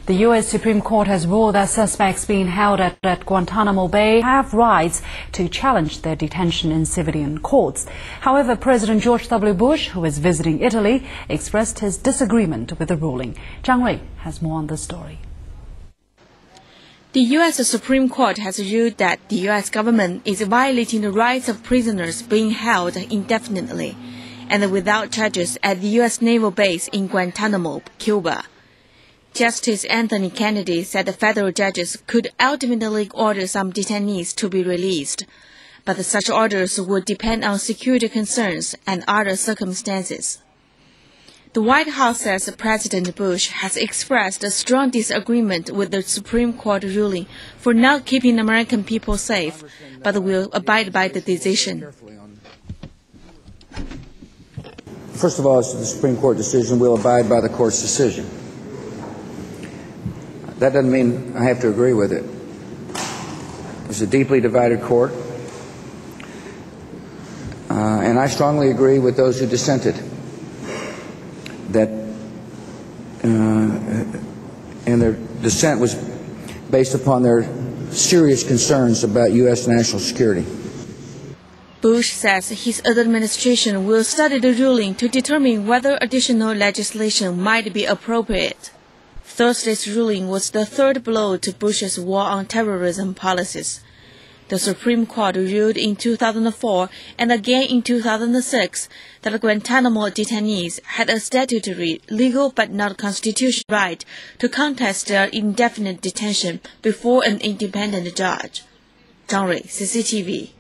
The U.S. Supreme Court has ruled that suspects being held at Guantanamo Bay have rights to challenge their detention in civilian courts. However, President George W. Bush, who is visiting Italy, expressed his disagreement with the ruling. Zhang Rui has more on this story. The U.S. Supreme Court has ruled that the U.S. government is violating the rights of prisoners being held indefinitely and without charges at the U.S. naval base in Guantanamo, Cuba. Justice Anthony Kennedy said the federal judges could ultimately order some detainees to be released, but such orders would depend on security concerns and other circumstances. The White House says President Bush has expressed a strong disagreement with the Supreme Court ruling for not keeping American people safe, but will abide by the decision. First of all, it's the Supreme Court decision. We'll abide by the court's decision. That doesn't mean I have to agree with it. It's a deeply divided court, and I strongly agree with those who dissented that, and their dissent was based upon their serious concerns about U.S. national security. Bush says his administration will study the ruling to determine whether additional legislation might be appropriate. Thursday's ruling was the third blow to Bush's war on terrorism policies. The Supreme Court ruled in 2004 and again in 2006 that Guantanamo detainees had a statutory, legal but not constitutional right to contest their indefinite detention before an independent judge. Zhang Rui, CCTV.